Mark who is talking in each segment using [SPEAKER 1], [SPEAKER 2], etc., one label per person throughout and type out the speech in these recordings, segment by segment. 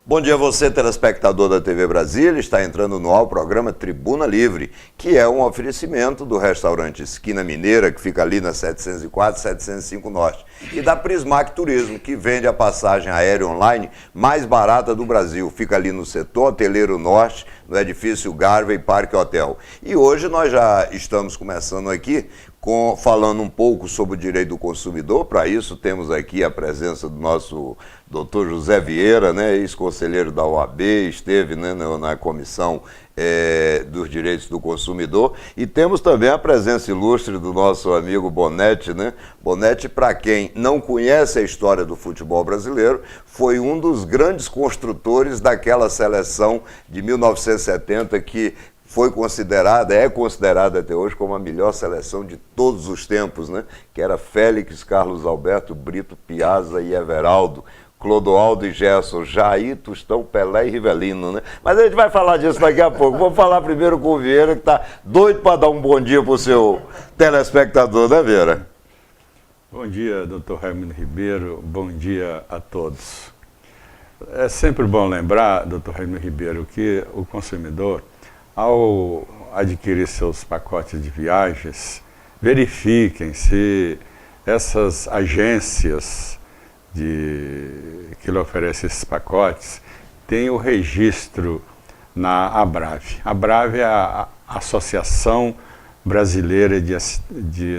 [SPEAKER 1] Bom dia a você, telespectador da TV Brasília. Está entrando no ar o programa Tribuna Livre, que é um oferecimento do restaurante Esquina Mineira, que fica ali na 704, 705 Norte, e da Prismac Turismo, que vende a passagem aérea online mais barata do Brasil. Fica ali no setor hoteleiro norte, no edifício Garvey Parque Hotel. E hoje nós já estamos começando aqui falando um pouco sobre o direito do consumidor. Para isso temos aqui a presença do nosso doutor José Vieira, né, ex-conselheiro da OAB, esteve, né, na comissão dos direitos do consumidor, e temos também a presença ilustre do nosso amigo Bonetti, né? Bonetti, para quem não conhece a história do futebol brasileiro, foi um dos grandes construtores daquela seleção de 1970 que foi considerada, é considerada até hoje como a melhor seleção de todos os tempos, né? Que era Félix, Carlos Alberto, Brito, Piazza e Everaldo, Clodoaldo e Gerson, Jair, Tostão, Pelé e Rivelino, né? Mas a gente vai falar disso daqui a pouco. Vou falar primeiro com o Vieira, que está doido para dar um bom dia para o seu telespectador, né, Vieira?
[SPEAKER 2] Bom dia, doutor Raimundo Ribeiro. Bom dia a todos. É sempre bom lembrar, doutor Raimundo Ribeiro, que o consumidor, ao adquirir seus pacotes de viagens, verifiquem se essas agências que lhe oferecem esses pacotes têm o registro na ABRAVE. A ABRAVE é a Associação Brasileira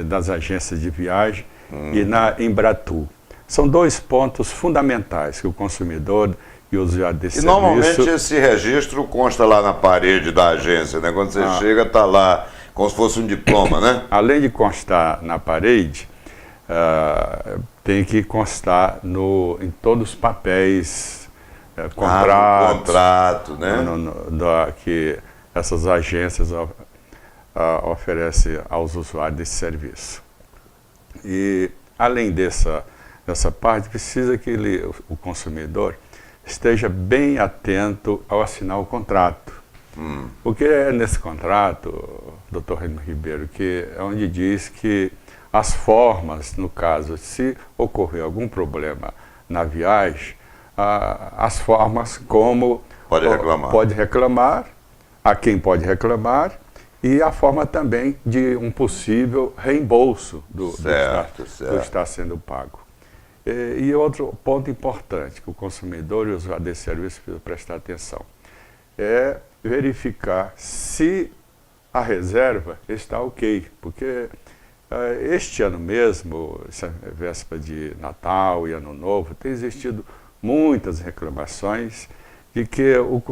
[SPEAKER 2] das Agências de Viagem e na Embratur. São dois pontos fundamentais que o consumidor e o usuário desse serviço...
[SPEAKER 1] Normalmente esse registro consta lá na parede da agência, né? Quando você chega, está lá como se fosse um diploma, né?
[SPEAKER 2] Além de constar na parede, tem que constar em todos os papéis, contratos,
[SPEAKER 1] contrato, né?
[SPEAKER 2] Que essas agências oferecem aos usuários desse serviço. E além dessa parte, precisa que o consumidor esteja bem atento ao assinar o contrato. Porque é nesse contrato, doutor Raimundo Ribeiro, que é onde diz que as formas, no caso, se ocorrer algum problema na viagem, as formas como pode reclamar, a quem pode reclamar, e a forma também de um possível reembolso do que está sendo pago. E outro ponto importante que o consumidor e o usuário desse serviço precisam prestar atenção é verificar se a reserva está ok, porque este ano mesmo, essa véspera de Natal e Ano Novo, tem existido muitas reclamações de que o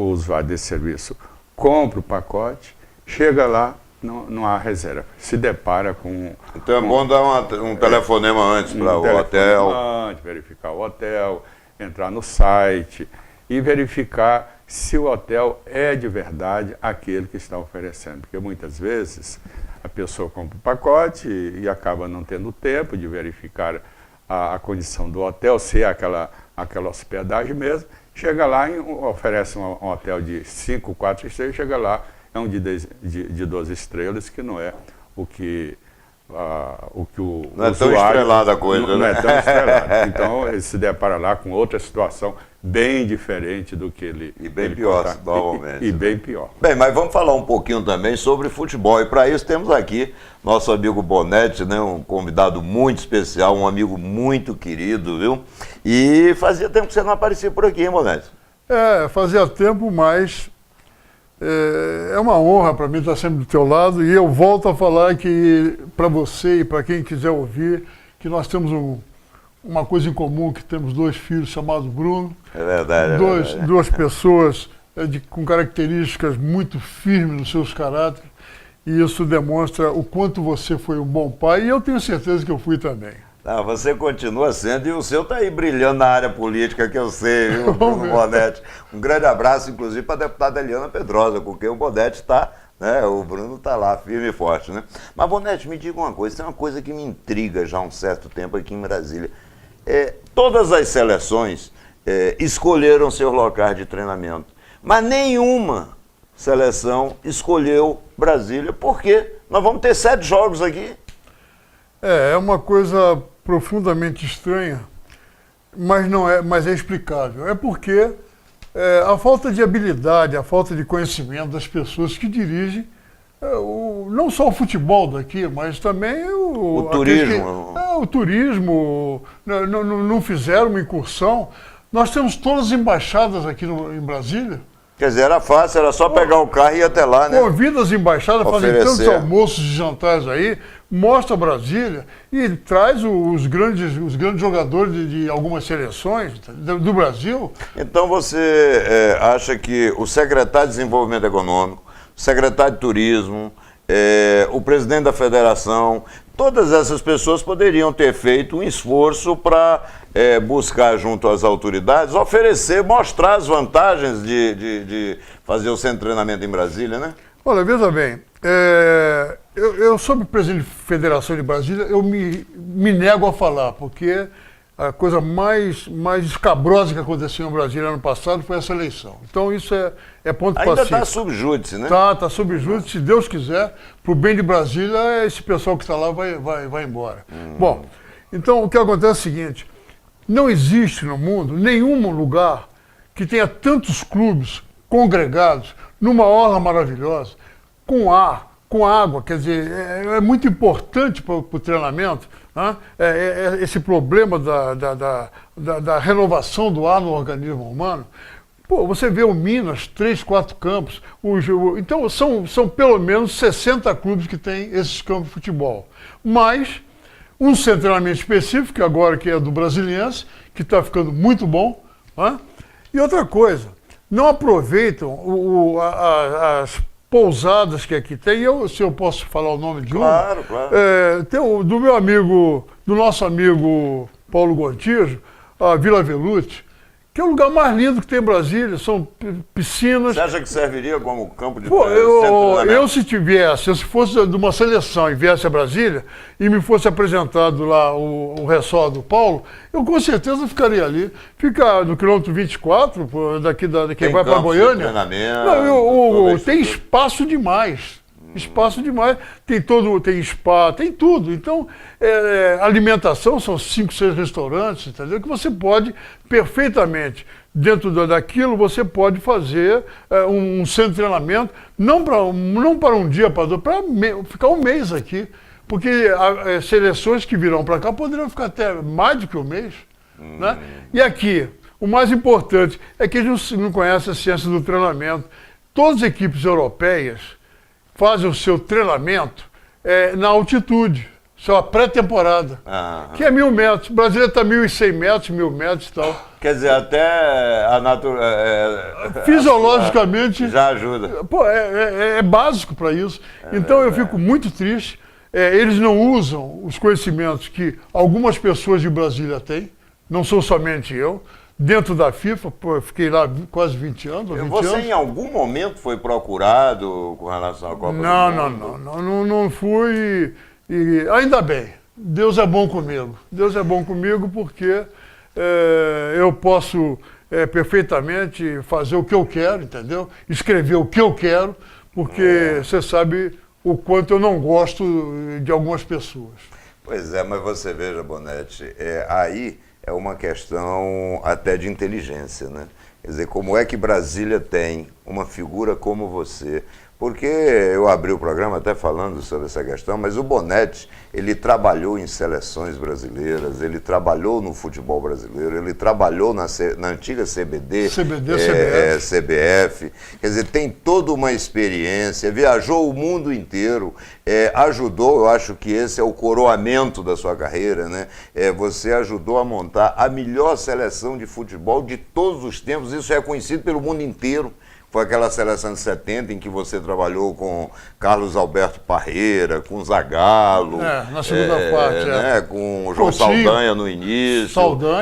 [SPEAKER 2] usuário desse serviço compra o pacote, chega lá, não há reserva, se depara com...
[SPEAKER 1] Então é bom dar um telefonema antes para o hotel.
[SPEAKER 2] Verificar o hotel, entrar no site e verificar se o hotel é de verdade aquele que está oferecendo. Porque muitas vezes a pessoa compra o pacote e acaba não tendo tempo de verificar a condição do hotel, se é aquela hospedagem mesmo. Chega lá e oferece um hotel de 5, 4 estrelas, chega lá, é um de 12 estrelas, que não é o que o
[SPEAKER 1] não é tão estrelada a coisa,
[SPEAKER 2] não é tão estrelada. Então ele se depara lá com outra situação bem diferente do que ele...
[SPEAKER 1] E bem pior, normalmente.
[SPEAKER 2] E bem pior.
[SPEAKER 1] Bem, mas vamos falar um pouquinho também sobre futebol. E para isso temos aqui nosso amigo Bonetti, né, um convidado muito especial, um amigo muito querido, viu? E fazia tempo que você não aparecia por aqui, hein, Bonetti?
[SPEAKER 3] Fazia tempo, mas é uma honra para mim estar sempre do teu lado. E eu volto a falar que, para você e para quem quiser ouvir, que nós temos uma coisa em comum, que temos 2 filhos chamados Bruno.
[SPEAKER 1] É verdade.
[SPEAKER 3] Duas pessoas com características muito firmes nos seus caráteres. E isso demonstra o quanto você foi um bom pai. E eu tenho certeza que eu fui também.
[SPEAKER 1] Não, você continua sendo, e o seu está aí brilhando na área política, que eu sei, viu, Bruno Bonetti? Um grande abraço, inclusive, para a deputada Eliana Pedrosa, com quem o Bonetti está, né? O Bruno está lá, firme e forte, né? Mas, Bonetti, me diga uma coisa, tem uma coisa que me intriga já há um certo tempo aqui em Brasília. Todas as seleções escolheram seus locais de treinamento, mas nenhuma seleção escolheu Brasília. Por quê? Nós vamos ter 7 jogos aqui.
[SPEAKER 3] É uma coisa profundamente estranha, mas é explicável. É porque a falta de habilidade, a falta de conhecimento das pessoas que dirigem não só o futebol daqui, mas também
[SPEAKER 1] o turismo.
[SPEAKER 3] O turismo, não fizeram uma incursão. Nós temos todas as embaixadas aqui em Brasília.
[SPEAKER 1] Quer dizer, era fácil, era só pegar o carro e ir até lá, né?
[SPEAKER 3] Convida as embaixadas, fazem tantos almoços e jantares aí, mostra Brasília e traz os grandes jogadores de algumas seleções do Brasil.
[SPEAKER 1] Então você acha que o secretário de Desenvolvimento Econômico, o secretário de Turismo, o presidente da federação, todas essas pessoas poderiam ter feito um esforço para buscar junto às autoridades, oferecer, mostrar as vantagens de fazer o centro de treinamento em Brasília, né?
[SPEAKER 3] Olha, veja bem, eu sou presidente de Federação de Brasília, eu me nego a falar, porque a coisa mais escabrosa que aconteceu em Brasília ano passado foi essa eleição. Então isso é ponto pacífico.
[SPEAKER 1] Ainda está sob júdice, né?
[SPEAKER 3] Está sob júdice, se Deus quiser, para o bem de Brasília, esse pessoal que está lá vai embora. Bom, então o que acontece é o seguinte, não existe no mundo nenhum lugar que tenha tantos clubes congregados numa orla maravilhosa, com ar, com água, quer dizer, é muito importante para o treinamento, né? Esse problema da renovação do ar no organismo humano. Pô, você vê o Minas, 3, 4 campos, então são pelo menos 60 clubes que têm esses campos de futebol. Mas um centro de treinamento específico, agora que é do Brasiliense, que está ficando muito bom, né? E outra coisa, não aproveitam as pousadas que aqui tem, se eu posso falar o nome de uma.
[SPEAKER 1] Claro.
[SPEAKER 3] Tem do nosso amigo Paulo Gontijo, a Vila Velute, que é o lugar mais lindo que tem em Brasília, são piscinas.
[SPEAKER 1] Você acha que serviria como campo de
[SPEAKER 3] eu se fosse de uma seleção e viesse a Brasília e me fosse apresentado lá o resort do Paulo, eu com certeza ficaria ali. Fica no quilômetro 24, daqui vai para Goiânia. Tem espaço demais. Espaço demais, tem spa, tem tudo. Então, alimentação, são 5, 6 restaurantes, entendeu? Que você pode perfeitamente, dentro daquilo, você pode fazer um centro de treinamento, não para um dia, para ficar um mês aqui. Porque seleções que virão para cá poderiam ficar até mais do que um mês. Né? E aqui, o mais importante é que a gente não conhece a ciência do treinamento. Todas as equipes europeias fazem o seu treinamento na altitude, só a pré-temporada, que é 1.000 metros. Brasília está 1.100 metros, 1.000 metros e tal.
[SPEAKER 1] Quer dizer, até a natureza...
[SPEAKER 3] Fisiologicamente...
[SPEAKER 1] Já ajuda.
[SPEAKER 3] Pô, é básico para isso. Então eu fico muito triste. Eles não usam os conhecimentos que algumas pessoas de Brasília têm, não sou somente eu. Dentro da FIFA, eu fiquei lá quase 20 anos.
[SPEAKER 1] Você em algum momento foi procurado com relação à Copa do Mundo?
[SPEAKER 3] Não fui. E ainda bem, Deus é bom comigo. Deus é bom comigo porque eu posso perfeitamente fazer o que eu quero, entendeu? Escrever o que eu quero, porque você sabe o quanto eu não gosto de algumas pessoas.
[SPEAKER 1] Pois é, mas você veja, Bonetti, aí é uma questão até de inteligência, né? Quer dizer, como é que Brasília tem uma figura como você? Porque eu abri o programa até falando sobre essa questão, mas o Bonetti, ele trabalhou em seleções brasileiras, ele trabalhou no futebol brasileiro, ele trabalhou na antiga CBD, CBF. Quer dizer, tem toda uma experiência, viajou o mundo inteiro, ajudou, eu acho que esse é o coroamento da sua carreira, né? Você ajudou a montar a melhor seleção de futebol de todos os tempos, isso é conhecido pelo mundo inteiro. Foi aquela seleção de 70 em que você trabalhou com Carlos Alberto Parreira, com Zagallo.
[SPEAKER 3] Na segunda parte.
[SPEAKER 1] Né? Com João Saldanha no início.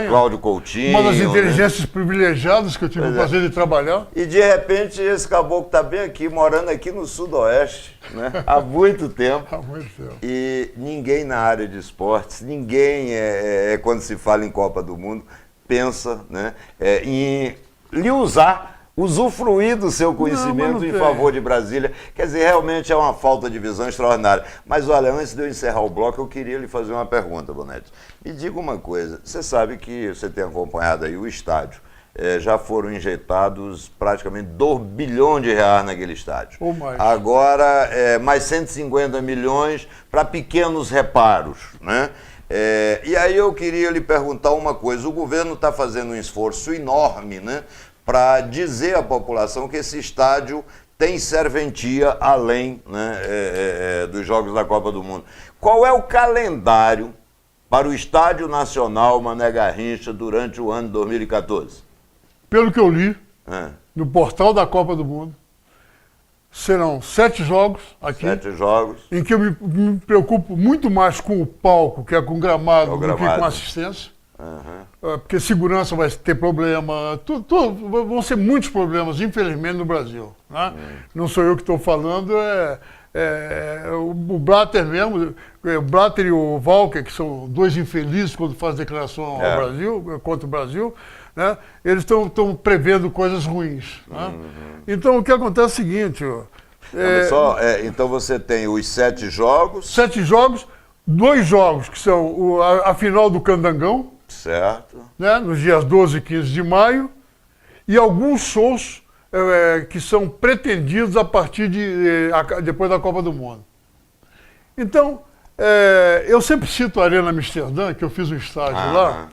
[SPEAKER 1] Cláudio Coutinho.
[SPEAKER 3] Uma das inteligências privilegiadas que eu tive o prazer de trabalhar.
[SPEAKER 1] E de repente esse caboclo está bem aqui, morando aqui no Sudoeste, né? Há muito tempo.
[SPEAKER 3] Há muito tempo.
[SPEAKER 1] E ninguém na área de esportes, ninguém, quando se fala em Copa do Mundo, pensa, né, em lhe usufruir do seu conhecimento em favor de Brasília. Quer dizer, realmente é uma falta de visão extraordinária. Mas olha, antes de eu encerrar o bloco, eu queria lhe fazer uma pergunta, Bonetti. Me diga uma coisa, você sabe que você tem acompanhado aí o estádio já foram injetados praticamente 2 bilhões de reais naquele estádio.
[SPEAKER 3] Ou mais.
[SPEAKER 1] Agora, mais 150 milhões para pequenos reparos, né? E aí eu queria lhe perguntar uma coisa. O governo está fazendo um esforço enorme, né, para dizer à população que esse estádio tem serventia além, né, dos Jogos da Copa do Mundo. Qual é o calendário para o Estádio Nacional Mané Garrincha durante o ano de 2014?
[SPEAKER 3] Pelo que eu li, no portal da Copa do Mundo, serão 7 jogos aqui.
[SPEAKER 1] 7 jogos.
[SPEAKER 3] Em que eu me preocupo muito mais com o palco, que é com o gramado, do que com a assistência. Porque segurança vai ter problema, vão ser muitos problemas, infelizmente, no Brasil. Né? Não sou eu que estou falando, o Blatter mesmo, o Blatter e o Walker, que são 2 infelizes quando fazem declaração ao Brasil, contra o Brasil, né? Eles estão prevendo coisas ruins. Né? Então o que acontece é o seguinte...
[SPEAKER 1] então você tem os 7 jogos...
[SPEAKER 3] 7 jogos, 2 jogos que são a final do Candangão,
[SPEAKER 1] certo,
[SPEAKER 3] né? Nos dias 12 e 15 de maio, e alguns shows que são pretendidos a partir depois da Copa do Mundo. Então, eu sempre cito a Arena Amsterdã, que eu fiz um estágio lá,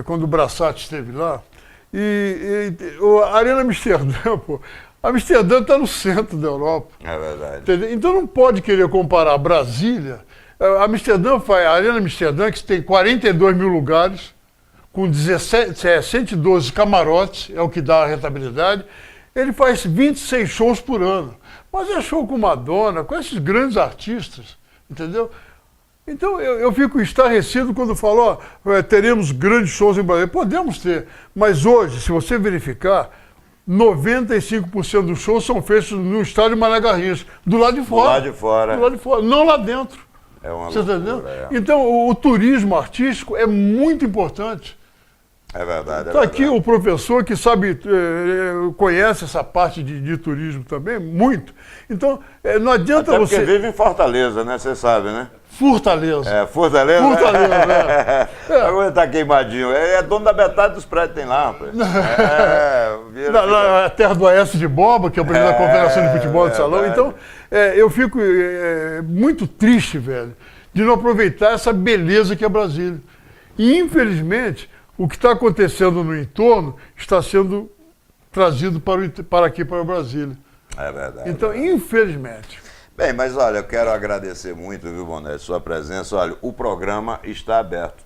[SPEAKER 3] quando o Brassati esteve lá, a Arena Amsterdã, Amsterdã está no centro da Europa.
[SPEAKER 1] É verdade.
[SPEAKER 3] Entendeu? Então não pode querer comparar Brasília. A Arena Amsterdã, que tem 42 mil lugares, com 112 camarotes, é o que dá a rentabilidade, ele faz 26 shows por ano. Mas é show com Madonna, com esses grandes artistas, entendeu? Então eu fico estarrecido quando falo, teremos grandes shows em Brasília. Podemos ter, mas hoje, se você verificar, 95% dos shows são feitos no estádio Mané Garrincha, do lado de fora.
[SPEAKER 1] Do lado de fora.
[SPEAKER 3] Do lado de fora, não lá dentro.
[SPEAKER 1] É uma
[SPEAKER 3] Você
[SPEAKER 1] loucura,
[SPEAKER 3] entendeu? Então o turismo artístico é muito importante.
[SPEAKER 1] É verdade.
[SPEAKER 3] Está aqui o professor que sabe, conhece essa parte de turismo também, muito. Então, não adianta
[SPEAKER 1] até
[SPEAKER 3] você...
[SPEAKER 1] porque vive em Fortaleza, né? Você sabe, né?
[SPEAKER 3] Fortaleza.
[SPEAKER 1] Fortaleza?
[SPEAKER 3] Fortaleza,
[SPEAKER 1] Agora tá queimadinho. É dono da metade dos prédios que tem lá, rapaz.
[SPEAKER 3] Na terra do Aécio de Boba, que é o presidente da Confederação de Futebol de Salão. Então, eu fico muito triste, velho, de não aproveitar essa beleza que é Brasília. E, infelizmente, o que está acontecendo no entorno está sendo trazido para aqui, para Brasília.
[SPEAKER 1] É verdade.
[SPEAKER 3] Então, infelizmente.
[SPEAKER 1] Bem, mas olha, eu quero agradecer muito, viu, Bonetti, sua presença. Olha, o programa está aberto.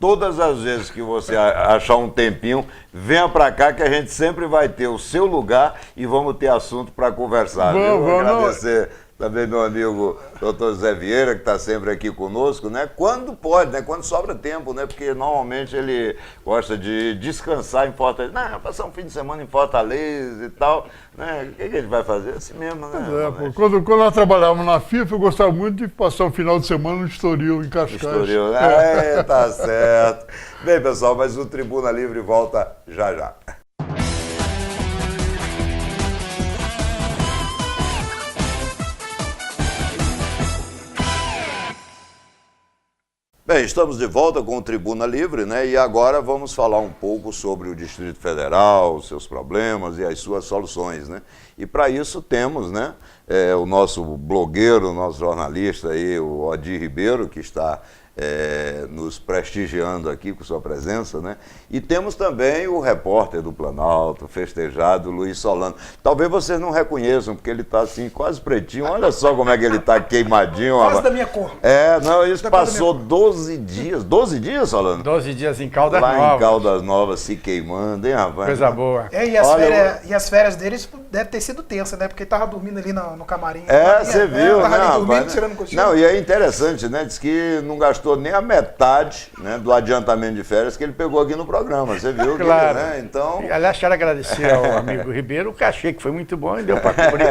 [SPEAKER 1] Todas as vezes que você achar um tempinho, venha para cá que a gente sempre vai ter o seu lugar e vamos ter assunto para conversar. Vou agradecer também meu amigo Dr. Zé Vieira, que está sempre aqui conosco, né? Quando pode, né? Quando sobra tempo, né? Porque normalmente ele gosta de descansar em Fortaleza. Não, passar um fim de semana em Fortaleza e tal, né? O que a gente vai fazer? Assim mesmo, né?
[SPEAKER 3] Quando nós trabalhávamos na FIFA, eu gostava muito de passar um final de semana no Estoril, em Cascais.
[SPEAKER 1] Estoril, tá certo. Bem, pessoal, mas o Tribuna Livre volta já já. Bem, estamos de volta com o Tribuna Livre, né? E agora vamos falar um pouco sobre o Distrito Federal, os seus problemas e as suas soluções, né? E para isso temos, né, o nosso blogueiro, o nosso jornalista aí, o Odir Ribeiro, que está nos prestigiando aqui com sua presença, né? E temos também o repórter do Planalto, festejado, Luiz Solano. Talvez vocês não reconheçam, porque ele está assim, quase pretinho. Olha só como é que ele está queimadinho.
[SPEAKER 4] Quase da minha cor.
[SPEAKER 1] Não, isso passou 12 dias. 12 dias, Solano?
[SPEAKER 4] 12 dias em Caldas Novas.
[SPEAKER 1] Lá em Caldas Novas, se queimando, hein, rapaz?
[SPEAKER 4] Coisa boa.
[SPEAKER 5] E as férias deles devem ter sido tensas, né? Porque ele tava dormindo ali no camarim.
[SPEAKER 1] Você viu,
[SPEAKER 5] tava
[SPEAKER 1] né,
[SPEAKER 5] ali dormindo,
[SPEAKER 1] rapaz?
[SPEAKER 5] tirando cochilo.
[SPEAKER 1] Não, e é interessante, né? Diz que não gastou nem a metade, né, do adiantamento de férias que ele pegou aqui no programa. Você viu?
[SPEAKER 4] Claro.
[SPEAKER 1] Que, né? Então...
[SPEAKER 4] Aliás, quero agradecer ao amigo Ribeiro o cachê, que foi muito bom e deu para cobrir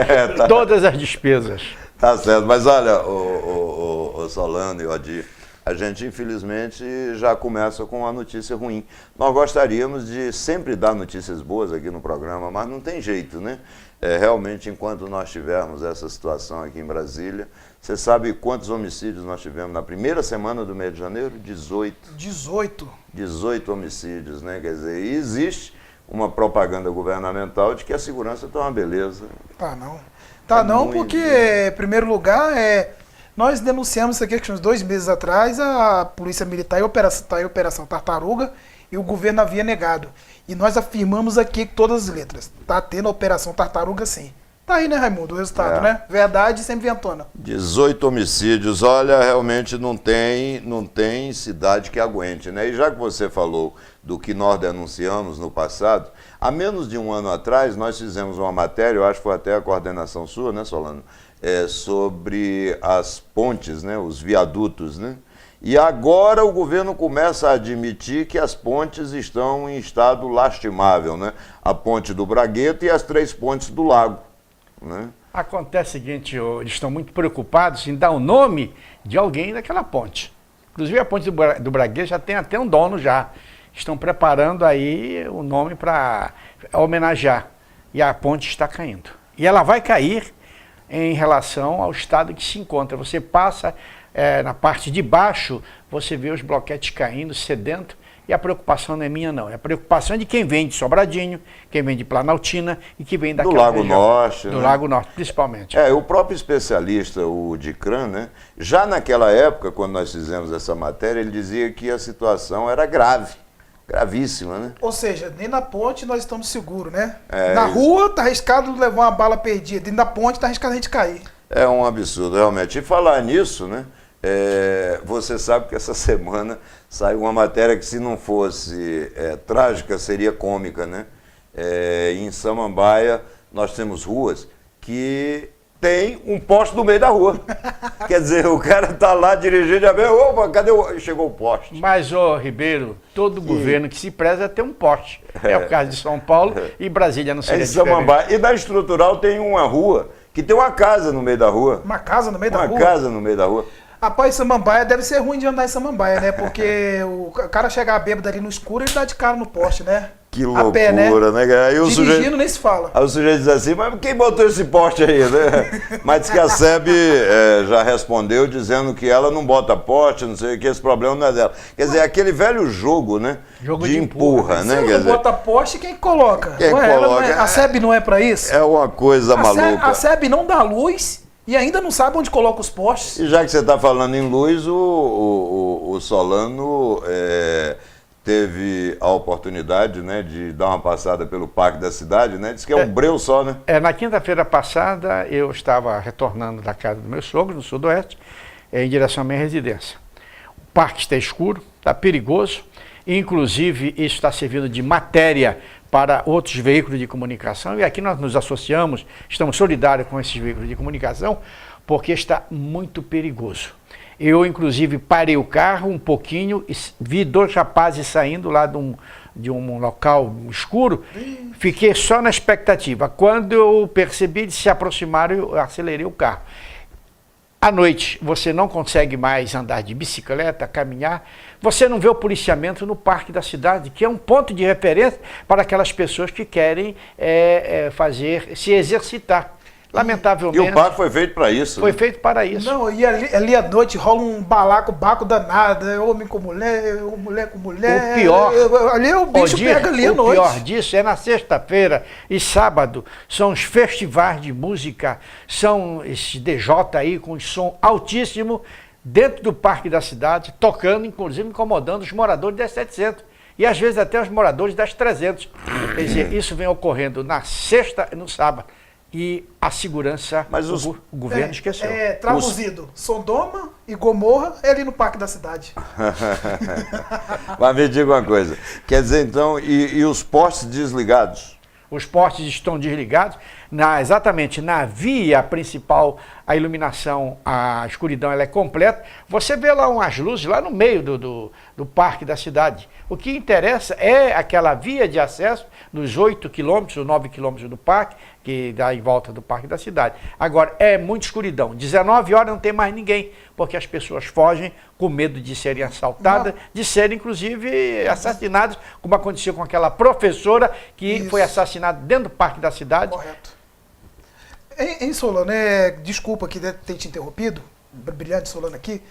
[SPEAKER 4] todas as despesas.
[SPEAKER 1] Tá certo. Mas olha, o Solano e o Odir, a gente infelizmente já começa com uma notícia ruim. Nós gostaríamos de sempre dar notícias boas aqui no programa, mas não tem jeito, né? Realmente, enquanto nós tivermos essa situação aqui em Brasília, você sabe quantos homicídios nós tivemos na primeira semana do mês de janeiro? 18. 18 homicídios, né? Quer dizer, e existe uma propaganda governamental de que a segurança está uma beleza.
[SPEAKER 5] Tá não. Tá não,
[SPEAKER 1] muito,
[SPEAKER 5] porque,
[SPEAKER 1] né?
[SPEAKER 5] em primeiro lugar, nós denunciamos isso aqui uns 2 meses atrás, a Polícia Militar em Operação Tartaruga, e o governo havia negado. E nós afirmamos aqui que todas as letras. Tá tendo a Operação Tartaruga sim. Tá aí, né, Raimundo, o resultado, né? Verdade sempre ventona.
[SPEAKER 1] 18 homicídios, olha, realmente não tem cidade que aguente, né? E já que você falou do que nós denunciamos no passado, há menos de um ano atrás nós fizemos uma matéria, eu acho que foi até a coordenação sua, né, Solano? Sobre as pontes, né, os viadutos, né? E agora o governo começa a admitir que as pontes estão em estado lastimável, né? A ponte do Bragueta e as 3 pontes do Lago, né?
[SPEAKER 4] Acontece o seguinte, eles estão muito preocupados em dar o nome de alguém daquela ponte. Inclusive a ponte do Bragueta já tem até um dono já. Estão preparando aí o nome para homenagear. E a ponte está caindo. E ela vai cair em relação ao estado que se encontra. Você passa na parte de baixo, você vê os bloquetes caindo, sedento, e a preocupação não é minha não, a preocupação é de quem vem de Sobradinho, quem vem de Planaltina e que vem daquela
[SPEAKER 1] do Lago
[SPEAKER 4] região,
[SPEAKER 1] Norte.
[SPEAKER 4] do
[SPEAKER 1] né?
[SPEAKER 4] Lago Norte, principalmente.
[SPEAKER 1] O próprio especialista, o Dicran, né? Já naquela época, quando nós fizemos essa matéria, ele dizia que a situação era grave, gravíssima, né?
[SPEAKER 5] Ou seja, nem na ponte nós estamos seguros, né? Na rua tá arriscado levar uma bala perdida, dentro da ponte tá arriscado a gente cair.
[SPEAKER 1] É um absurdo, realmente. E falar nisso, né? Você sabe que essa semana saiu uma matéria que, se não fosse trágica, seria cômica, né? Em Samambaia, nós temos ruas que tem um poste no meio da rua. Quer dizer, o cara tá lá dirigindo, já vê, opa, cadê chegou o poste?
[SPEAKER 4] Mas, Ribeiro, todo governo que se preza é ter um poste. É o caso de São Paulo e Brasília não seria
[SPEAKER 1] em Samambaia.
[SPEAKER 4] diferente.
[SPEAKER 1] E na Estrutural tem uma rua que tem uma casa no meio da rua.
[SPEAKER 5] Uma casa no meio da rua?
[SPEAKER 1] Uma casa no meio da rua.
[SPEAKER 5] Rapaz, Samambaia deve ser ruim de andar em Samambaia, né? Porque o cara chegar bêbado ali no escuro, ele dá de cara no poste, né?
[SPEAKER 1] Que loucura,
[SPEAKER 5] a pé, né?
[SPEAKER 1] Aí o
[SPEAKER 5] Dirigindo nem se fala.
[SPEAKER 1] Aí o sujeito diz assim, mas quem botou esse poste aí, né? Mas diz que a SEB já respondeu dizendo que ela não bota poste, não sei o que, esse problema não é dela. Quer dizer, aquele velho jogo, né?
[SPEAKER 4] Jogo
[SPEAKER 1] de empurra, né?
[SPEAKER 5] Se
[SPEAKER 1] Quer
[SPEAKER 5] não
[SPEAKER 1] dizer,
[SPEAKER 5] bota poste, quem coloca?
[SPEAKER 1] Quem coloca?
[SPEAKER 5] A SEB não é pra isso?
[SPEAKER 1] é uma coisa maluca.
[SPEAKER 5] A SEB não dá luz e ainda não sabe onde coloca os postes.
[SPEAKER 1] E já que você está falando em luz, o Solano teve a oportunidade, né, de dar uma passada pelo Parque da Cidade, né? Diz que é um breu só, né?
[SPEAKER 4] Na quinta-feira passada, eu estava retornando da casa do meu sogro, no sudoeste, em direção à minha residência. O parque está escuro, está perigoso, inclusive isso está servindo de matéria para outros veículos de comunicação, e aqui nós nos associamos, estamos solidários com esses veículos de comunicação, porque está muito perigoso. Eu, inclusive, parei o carro um pouquinho e vi 2 rapazes saindo lá de um local escuro. Fiquei só na expectativa. Quando eu percebi, eles se aproximaram, eu acelerei o carro. À noite, você não consegue mais andar de bicicleta, caminhar. Você não vê o policiamento no Parque da Cidade, que é um ponto de referência para aquelas pessoas que querem se exercitar. Lamentavelmente.
[SPEAKER 1] E o parque foi feito para isso.
[SPEAKER 4] Foi feito para isso.
[SPEAKER 5] Não, e ali à noite rola um baco danado, homem com mulher, mulher com mulher.
[SPEAKER 4] O pior.
[SPEAKER 5] Ali o bicho pega ali à noite.
[SPEAKER 4] O pior disso é na sexta-feira e sábado, são os festivais de música, são esse DJ aí com som altíssimo, dentro do Parque da Cidade, tocando, inclusive incomodando os moradores das 700. E às vezes até os moradores das 300. Quer dizer, isso vem ocorrendo na sexta e no sábado. E a segurança,
[SPEAKER 1] mas
[SPEAKER 4] o governo esqueceu.
[SPEAKER 5] Traduzido, Sodoma e Gomorra é ali no Parque da Cidade.
[SPEAKER 1] Mas me diga uma coisa, quer dizer então, e os postes desligados?
[SPEAKER 4] Os postes estão desligados. exatamente na via principal, a iluminação, a escuridão ela é completa. Você vê lá umas luzes lá no meio do parque da cidade. O que interessa é aquela via de acesso nos 8 quilômetros, 9 quilômetros do parque, que dá em volta do parque da cidade. Agora, é muita escuridão. 19 horas não tem mais ninguém, porque as pessoas fogem com medo de serem assaltadas, de serem, inclusive, assassinadas, como aconteceu com aquela professora que foi assassinada dentro do parque da cidade.
[SPEAKER 5] Correto. Em Solano, desculpa que ter te interrompido, brilhante Solano aqui.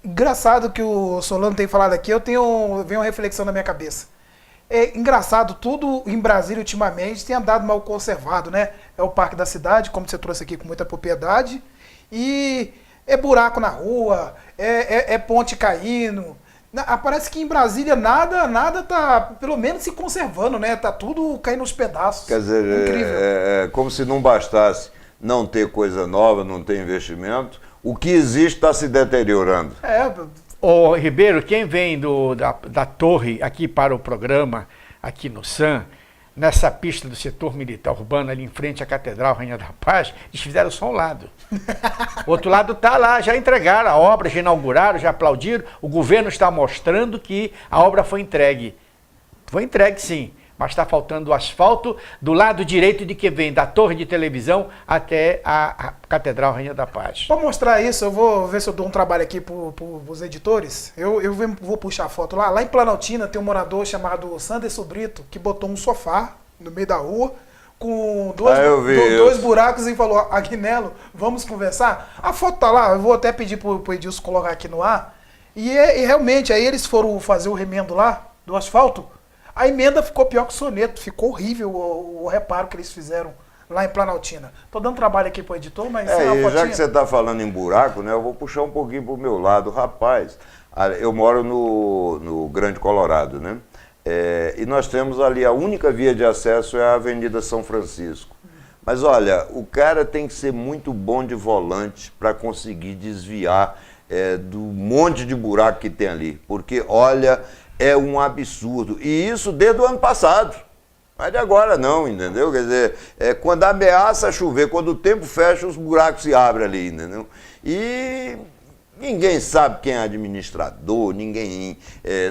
[SPEAKER 5] Engraçado que o Solano tem falado aqui, vem uma reflexão na minha cabeça. É engraçado, tudo em Brasília ultimamente tem andado mal conservado, né? É o parque da cidade, como você trouxe aqui com muita propriedade, e é buraco na rua, é ponte caindo. Parece que em Brasília nada tá, pelo menos, se conservando, né? Tá tudo caindo aos pedaços.
[SPEAKER 1] Quer dizer,
[SPEAKER 5] incrível.
[SPEAKER 1] Como se não bastasse não ter coisa nova, não ter investimento, o que existe está se deteriorando.
[SPEAKER 4] Ô Ribeiro, quem vem da torre aqui para o programa, aqui no SAM, nessa pista do setor militar urbano, ali em frente à Catedral Rainha da Paz, eles fizeram só um lado. O outro lado está lá, já entregaram a obra, já inauguraram, já aplaudiram. O governo está mostrando que a obra foi entregue. Foi entregue, sim, mas está faltando o asfalto do lado direito de que vem da torre de televisão até a Catedral Rainha da Paz.
[SPEAKER 5] Para mostrar isso, eu vou ver se eu dou um trabalho aqui para os editores. Eu vou puxar a foto lá. Lá em Planaltina tem um morador chamado Sanderson Brito, que botou um sofá no meio da rua, com dois buracos, e falou: Agnello, vamos conversar? A foto tá lá, eu vou até pedir pro Edilson colocar aqui no ar. E realmente, aí eles foram fazer o remendo lá, do asfalto. A emenda ficou pior que o soneto, ficou horrível o reparo que eles fizeram lá em Planaltina. Tô dando trabalho aqui pro editor, mas...
[SPEAKER 1] já que você está falando em buraco, né, eu vou puxar um pouquinho pro meu lado. Rapaz, eu moro no Grande Colorado, né? E nós temos ali, a única via de acesso é a Avenida São Francisco. Mas olha, o cara tem que ser muito bom de volante para conseguir desviar do monte de buraco que tem ali. Porque, olha... é um absurdo. E isso desde o ano passado. Mas de agora não, entendeu? Quer dizer, quando ameaça chover, quando o tempo fecha, os buracos se abrem ali, entendeu? E ninguém sabe quem é administrador, ninguém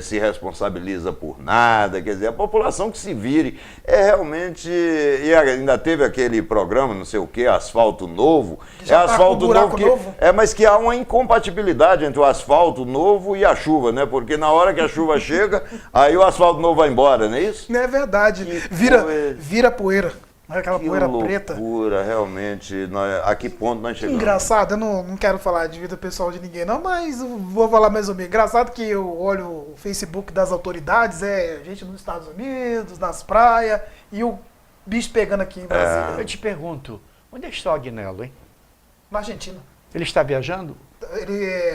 [SPEAKER 1] se responsabiliza por nada, quer dizer, a população que se vire. Realmente... E ainda teve aquele programa, não sei o que, Asfalto Novo. Asfalto novo que... novo. Mas que há uma incompatibilidade entre o asfalto novo e a chuva, né? Porque na hora que a chuva chega, aí o asfalto novo vai embora, não é isso?
[SPEAKER 5] Não é verdade. Vira poeira. Aquela poeira preta.
[SPEAKER 1] Loucura, realmente. A que ponto nós chegamos?
[SPEAKER 5] Engraçado, eu não quero falar de vida pessoal de ninguém, não, mas vou falar mais ou menos. Engraçado que eu olho o Facebook das autoridades, gente nos Estados Unidos, nas praias, e o bicho pegando aqui em Brasília.
[SPEAKER 4] Eu te pergunto, onde está o Agnello, hein?
[SPEAKER 5] Na Argentina.
[SPEAKER 4] Ele está viajando?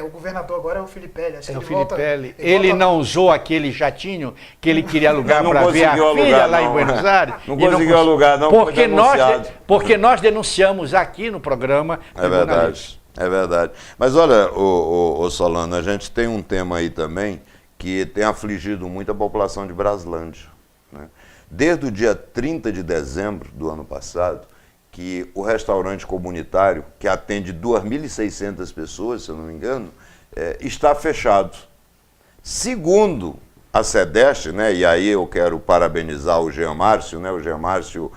[SPEAKER 5] O governador agora é o Filipelli. Acho que
[SPEAKER 4] o Filipelli. Ele não usou aquele jatinho que ele queria alugar
[SPEAKER 1] Não
[SPEAKER 4] para ver a
[SPEAKER 1] conseguiu
[SPEAKER 4] filha
[SPEAKER 1] alugar,
[SPEAKER 4] lá
[SPEAKER 1] não.
[SPEAKER 4] em Buenos Aires.
[SPEAKER 1] Não conseguiu alugar, não, foi denunciado.
[SPEAKER 4] Porque nós denunciamos aqui no programa.
[SPEAKER 1] É verdade, é verdade. Mas olha, ô Solano, a gente tem um tema aí também que tem afligido muito a população de Braslândia, né? Desde o dia 30 de dezembro do ano passado, que o restaurante comunitário, que atende 2.600 pessoas, se eu não me engano, está fechado. Segundo a SEDEST, né, e aí eu quero parabenizar o Jean Márcio, né, o Jean Márcio,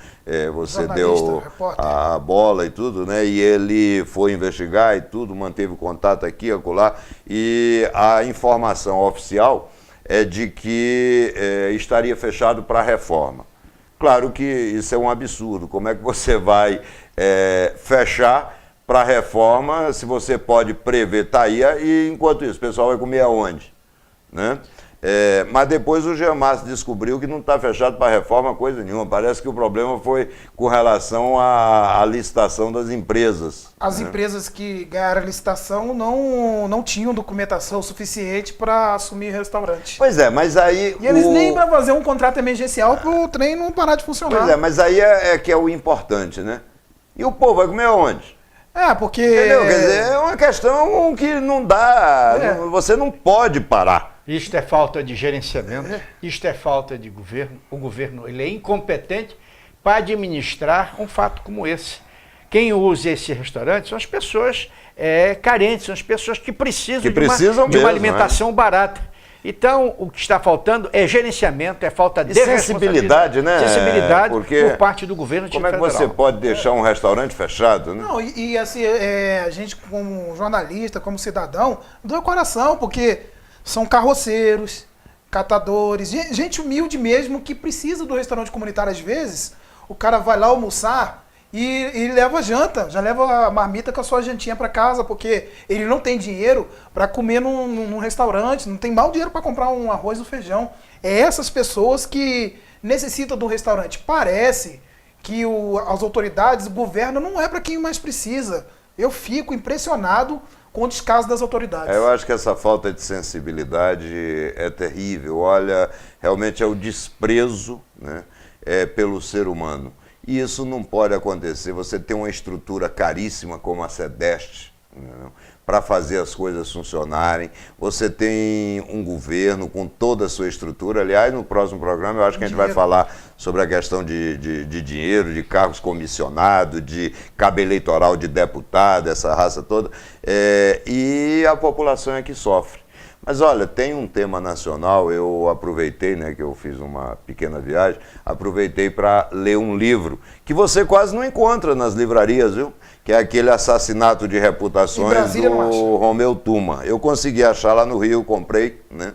[SPEAKER 1] você deu a bola e tudo, né, e ele foi investigar e tudo, manteve contato aqui, acolá, e a informação oficial é de que estaria fechado para reforma. Claro que isso é um absurdo. Como é que você vai fechar para reforma se você pode prever, tá aí, e enquanto isso, o pessoal vai comer aonde? Né? Mas depois o Jean Márcio descobriu que não está fechado para reforma coisa nenhuma. Parece que o problema foi com relação à licitação das empresas.
[SPEAKER 5] As empresas que ganharam a licitação não tinham documentação suficiente para assumir restaurante.
[SPEAKER 1] Pois é, mas aí...
[SPEAKER 5] E eles nem para fazer um contrato emergencial para o trem não parar de funcionar.
[SPEAKER 1] Pois é, mas aí que é o importante, né? E o povo vai comer aonde?
[SPEAKER 5] Porque...
[SPEAKER 1] Entendeu? Quer dizer, é uma questão que não dá... Você não pode parar.
[SPEAKER 4] Isto é falta de gerenciamento, isto é falta de governo. O governo ele é incompetente para administrar um fato como esse. Quem usa esse restaurante são as pessoas carentes, são as pessoas que precisam, de uma alimentação barata. Então, o que está faltando é gerenciamento, é falta de
[SPEAKER 1] sensibilidade, né?
[SPEAKER 4] Sensibilidade
[SPEAKER 1] Porque
[SPEAKER 4] por parte do governo
[SPEAKER 1] como é que você pode deixar um restaurante fechado, né?
[SPEAKER 5] Não, assim, a gente como jornalista, como cidadão, doa coração, porque são carroceiros, catadores, gente humilde mesmo que precisa do restaurante comunitário às vezes. O cara vai lá almoçar e leva janta, já leva a marmita com a sua jantinha para casa, porque ele não tem dinheiro para comer num restaurante, não tem mal dinheiro para comprar um arroz e um feijão. É essas pessoas que necessitam do restaurante. Parece que as autoridades, o governo não é para quem mais precisa. Eu fico impressionado com o descaso das autoridades.
[SPEAKER 1] Eu acho que essa falta de sensibilidade é terrível. Olha, realmente é o desprezo, né, pelo ser humano. E isso não pode acontecer. Você tem uma estrutura caríssima como a SEDEST, para fazer as coisas funcionarem. Você tem um governo com toda a sua estrutura. Aliás, no próximo programa eu acho que a gente vai falar sobre a questão de dinheiro, de cargos comissionados, de cabo eleitoral de deputado, essa raça toda. E a população é que sofre. Mas olha, tem um tema nacional, eu aproveitei, né, que eu fiz uma pequena viagem, aproveitei para ler um livro que você quase não encontra nas livrarias, viu? Que é aquele Assassinato de Reputações do Romeu Tuma. Eu consegui achar lá no Rio, comprei, né?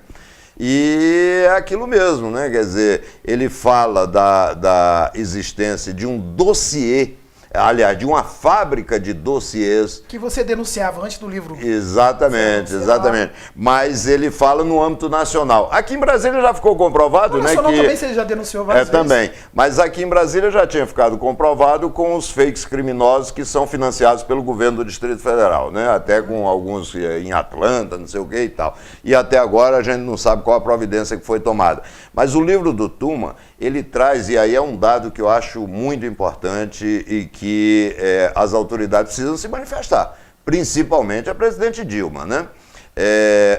[SPEAKER 1] E é aquilo mesmo, né? Quer dizer, ele fala da existência de um dossiê, aliás, de uma fábrica de dossiês.
[SPEAKER 5] Que você denunciava antes do livro.
[SPEAKER 1] Exatamente, exatamente. Mas ele fala no âmbito nacional. Aqui em Brasília já ficou comprovado, né?
[SPEAKER 5] Nacional também você já denunciou várias vezes.
[SPEAKER 1] Também. Mas aqui em Brasília já tinha ficado comprovado com os fakes criminosos que são financiados pelo governo do Distrito Federal, né? Até com alguns em Atlanta, não sei o que e tal. E até agora a gente não sabe qual a providência que foi tomada. Mas o livro do Tuma, ele traz, e aí é um dado que eu acho muito importante e que as autoridades precisam se manifestar, principalmente a presidente Dilma, né?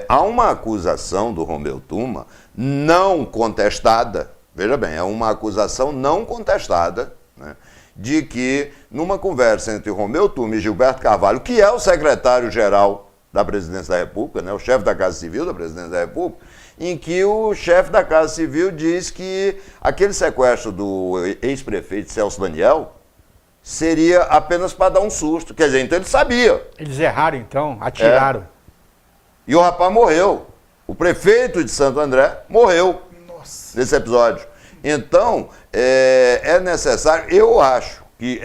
[SPEAKER 1] Há uma acusação do Romeu Tuma não contestada, veja bem, é uma acusação não contestada, né, de que numa conversa entre Romeu Tuma e Gilberto Carvalho, que é o secretário-geral da Presidência da República, né, o chefe da Casa Civil da Presidência da República, em que o chefe da Casa Civil diz que aquele sequestro do ex-prefeito Celso Daniel seria apenas para dar um susto. Quer dizer, então ele sabia.
[SPEAKER 4] Eles erraram então, atiraram.
[SPEAKER 1] E o rapaz morreu. O prefeito de Santo André morreu.
[SPEAKER 5] Nossa.
[SPEAKER 1] Nesse episódio. Então, é necessário, eu acho que,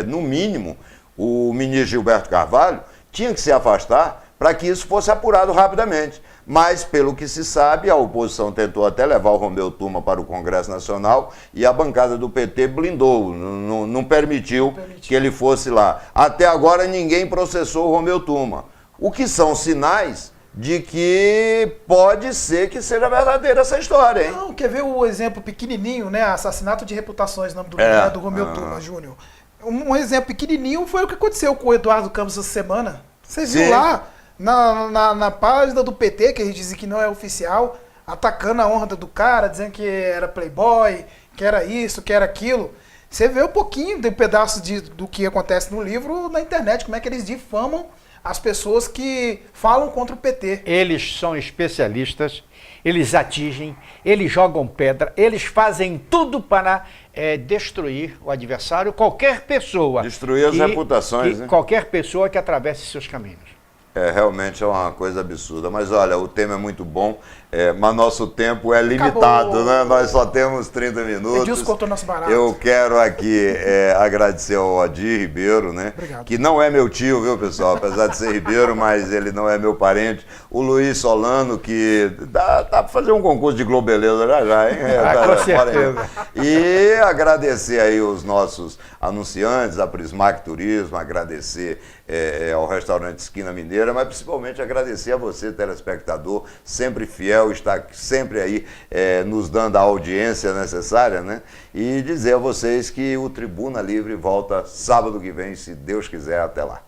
[SPEAKER 1] no mínimo, o ministro Gilberto Carvalho tinha que se afastar para que isso fosse apurado rapidamente. Mas, pelo que se sabe, a oposição tentou até levar o Romeu Tuma para o Congresso Nacional e a bancada do PT blindou, não permitiu que ele fosse lá. Até agora ninguém processou o Romeu Tuma. O que são sinais de que pode ser que seja verdadeira essa história, hein?
[SPEAKER 5] Não, quer ver o exemplo pequenininho, né? Assassinato de Reputações, nome do livro do Romeu Tuma Júnior. Um exemplo pequenininho foi o que aconteceu com o Eduardo Campos essa semana. Você viu lá? Na página do PT, que a gente diz que não é oficial, atacando a honra do cara, dizendo que era playboy, que era isso, que era aquilo. Você vê um pouquinho de pedaço do que acontece no livro na internet, como é que eles difamam as pessoas que falam contra o PT.
[SPEAKER 4] Eles são especialistas, eles atingem, eles jogam pedra, eles fazem tudo para destruir o adversário, qualquer pessoa.
[SPEAKER 1] Destruir as reputações, né?
[SPEAKER 4] Qualquer pessoa que atravesse seus caminhos.
[SPEAKER 1] Realmente é uma coisa absurda. Mas olha, o tema é muito bom, mas nosso tempo é limitado,
[SPEAKER 5] acabou,
[SPEAKER 1] né? Nós só temos 30 minutos.
[SPEAKER 5] Edilson cortou nosso barato.
[SPEAKER 1] Eu quero aqui agradecer ao Odir Ribeiro, né?
[SPEAKER 5] Obrigado.
[SPEAKER 1] Que não é meu tio, viu, pessoal? Apesar de ser Ribeiro, mas ele não é meu parente. O Luiz Solano, que dá para fazer um concurso de Globeleza já, hein?
[SPEAKER 4] Com certeza.
[SPEAKER 1] E agradecer aí os nossos anunciantes, a Prismac Turismo, agradecer ao restaurante Esquina Mineira, mas principalmente agradecer a você, telespectador, sempre fiel, está sempre aí nos dando a audiência necessária, né? E dizer a vocês que o Tribuna Livre volta sábado que vem, se Deus quiser, até lá.